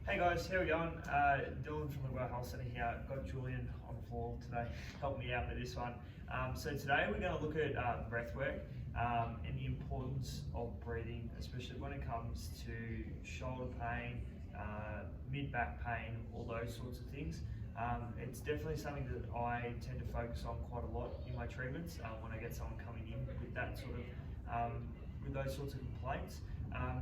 Hey guys, how we going? Dylan from the Warehouse Centre here. Got Julian on the floor today, help me out with this one. So today we're going to look at breath work and the importance of breathing, especially when it comes to shoulder pain, mid-back pain, all those sorts of things. It's definitely something that I tend to focus on quite a lot in my treatments when I get someone coming in with that sort of with those sorts of complaints.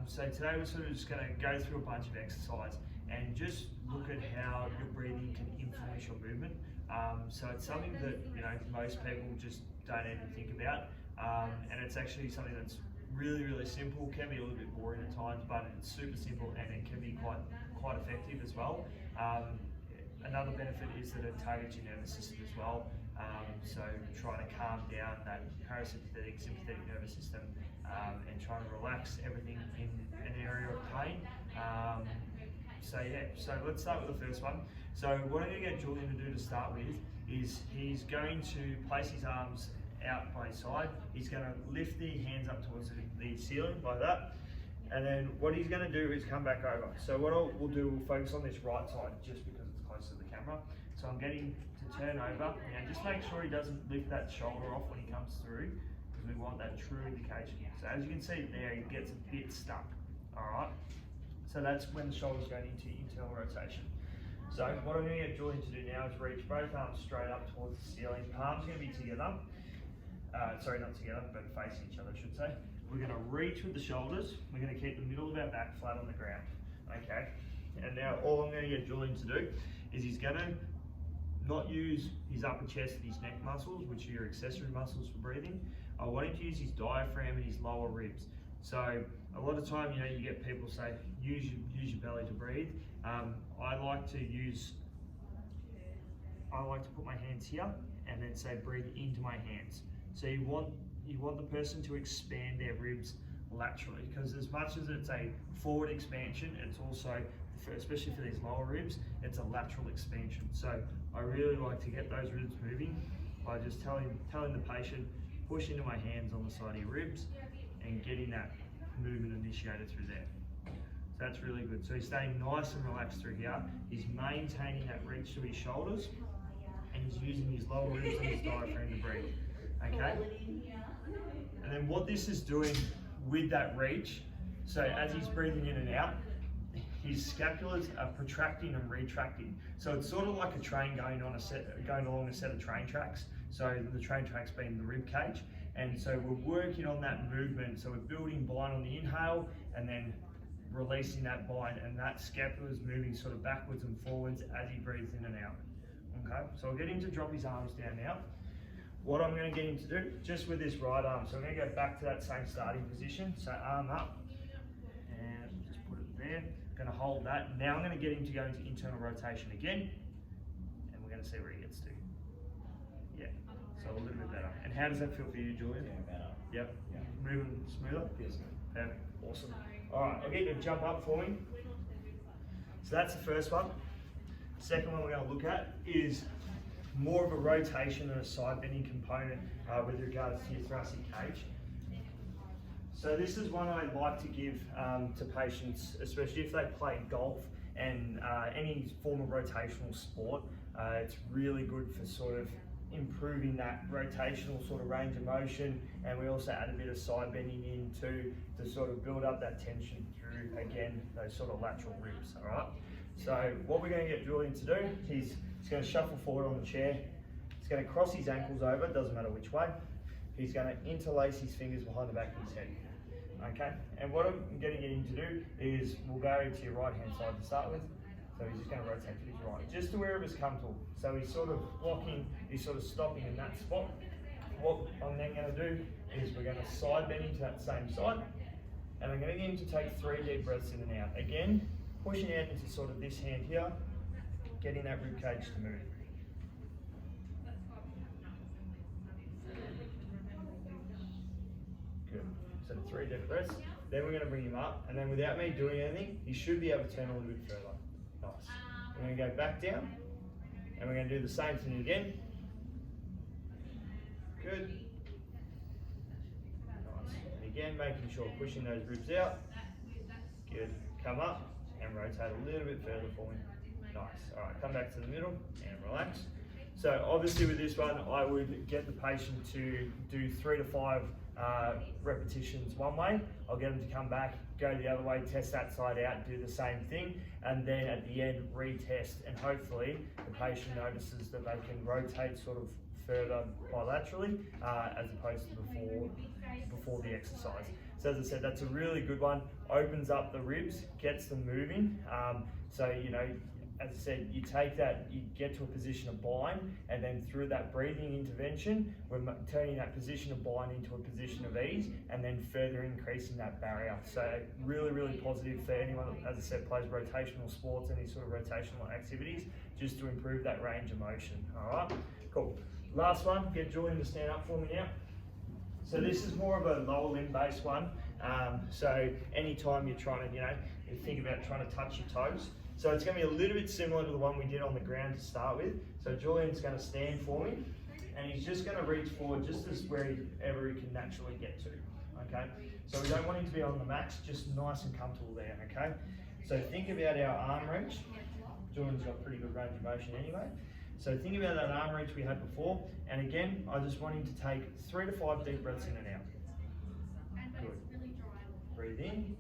So today we're sort of just going to go through a bunch of exercise and just look at how your breathing can influence your movement. So it's something that most people just don't even think about, and it's actually something that's really simple. Can be a little bit boring at times, but it's super simple and it can be quite effective as well. Another benefit is that it targets your nervous system as well. So trying to calm down that parasympathetic, sympathetic nervous system, and trying to relax everything in an area of pain. So let's start with the first one. So what I'm going to get Julian to do to start with is he's going to place his arms out by his side. He's going to lift the hands up towards the ceiling like that. And then what he's going to do is come back over. So what we'll do, we'll focus on this right side just because it's close to the camera. So I'm getting to turn over. Now just make sure he doesn't lift that shoulder off when he comes through, because we want that true indication. So as you can see there, he gets a bit stuck. All right. So that's when the shoulder's going into internal rotation. So what I'm going to get Julian to do now is reach both arms straight up towards the ceiling. Palms are going to be together. Sorry, not together, but facing each other, I should say. We're going to reach with the shoulders. We're going to keep the middle of our back flat on the ground. Okay. And now all I'm going to get Julian to do is he's going to not use his upper chest and his neck muscles, which are your accessory muscles for breathing. I want him to use his diaphragm and his lower ribs. So a lot of time, you get people say, use your belly to breathe. I like to put my hands here and then say breathe into my hands. So you want the person to expand their ribs laterally, because as much as it's a forward expansion, it's also, especially for these lower ribs, it's a lateral expansion. So I really like to get those ribs moving by just telling the patient, push into my hands on the side of your ribs and getting that movement initiated through there. So that's really good. So he's staying nice and relaxed through here. He's maintaining that reach to his shoulders, and he's using his lower ribs and his diaphragm to breathe. Okay? And then what this is doing with that reach, so as he's breathing in and out, his scapulars are protracting and retracting. So it's sort of like a train going along a set of train tracks. So the train tracks being the rib cage. And so we're working on that movement. So we're building bind on the inhale and then releasing that bind, and that scapula is moving sort of backwards and forwards as he breathes in and out. Okay, so I'll get him to drop his arms down now. What I'm going to get him to do, just with this right arm, so I'm going to go back to that same starting position. So arm up, and just put it there. Going to hold that. Now I'm going to get him to go into internal rotation again, and we're going to see where he gets to. Yeah, so a little bit better. And how does that feel for you, Julian? Yeah, better. Yep. Yeah. Moving smoother? Feels good. Perfect. Awesome. All right, I'll get you to jump up for me. So that's the first one. Second one we're going to look at is more of a rotation and a side bending component with regards to your thoracic cage. So this is one I like to give to patients, especially if they play golf and any form of rotational sport. It's really good for sort of improving that rotational sort of range of motion, and we also add a bit of side bending in too to sort of build up that tension through, again, those sort of lateral ribs. All right. So what we're going to get Julian to do, he's going to shuffle forward on the chair. He's going to cross his ankles over, doesn't matter which way. He's going to interlace his fingers behind the back of his head. Okay, and what I'm getting him to do is we'll go to your right hand side to start with. So he's just going to rotate to his right, just to wherever he's comfortable. So he's sort of blocking, he's sort of stopping in that spot. What I'm then going to do is we're going to side bend into that same side, and I'm going to get him to take 3 deep breaths in and out. Again, pushing out into sort of this hand here, getting that rib cage to move. Good. So 3 deep breaths. Then we're going to bring him up, and then without me doing anything, he should be able to turn a little bit further. Nice. We're going to go back down, and we're going to do the same thing again. Good. Nice. And again, making sure pushing those ribs out. Good. Come up, and rotate a little bit further for me. Nice. All right, come back to the middle and relax. So obviously with this one, I would get the patient to do 3 to 5 repetitions one way. I'll get them to come back, go the other way, test that side out, do the same thing, and then at the end retest, and hopefully the patient notices that they can rotate sort of further bilaterally as opposed to before the exercise. So as I said, that's a really good one. Opens up the ribs, gets them moving. So you know, as I said, you take that, you get to a position of bind, and then through that breathing intervention, we're turning that position of bind into a position of ease, and then further increasing that barrier. So really, really positive for anyone that, as I said, plays rotational sports, any sort of rotational activities, just to improve that range of motion. All right, cool. Last one, get Julian to stand up for me now. So this is more of a lower limb based one. So anytime you're trying to, you think about trying to touch your toes. So it's going to be a little bit similar to the one we did on the ground to start with. So Julian's going to stand for me, and he's just going to reach forward just as wherever he can naturally get to, okay? So we don't want him to be on the max, just nice and comfortable there, okay? So think about our arm reach. Julian's got pretty good range of motion anyway. So think about that arm reach we had before, and again, I just want him to take 3 to 5 deep breaths in and out. Good. Breathe in.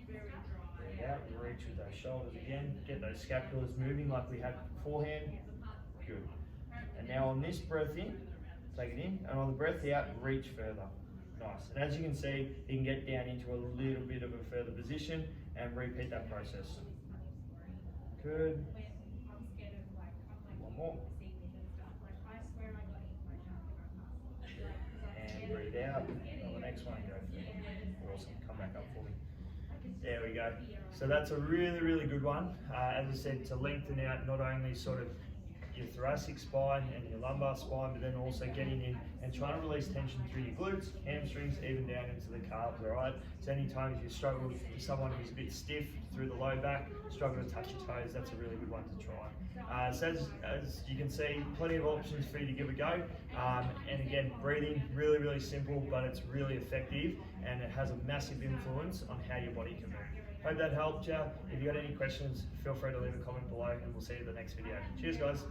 Breathe out. Reach with those shoulders again. Get those scapulars moving like we had beforehand. Good. And now on this breath in, take it in, and on the breath out, reach further. Nice. And as you can see, you can get down into a little bit of a further position and repeat that process. Good. One more. And breathe out. On the next one, go for it. Awesome. Come back up for me. There we go. So that's a really, really good one. As I said, to lengthen out not only sort of your thoracic spine and your lumbar spine, but then also getting in and trying to release tension through your glutes, hamstrings, even down into the calves, all right? So anytime if you struggle with someone who's a bit stiff through the low back, struggle to touch your toes, that's a really good one to try. So as you can see, plenty of options for you to give a go. And again, breathing, really, really simple, but it's really effective, and it has a massive influence on how your body can move. Hope that helped you. If you got any questions, feel free to leave a comment below, and we'll see you in the next video. Cheers, guys.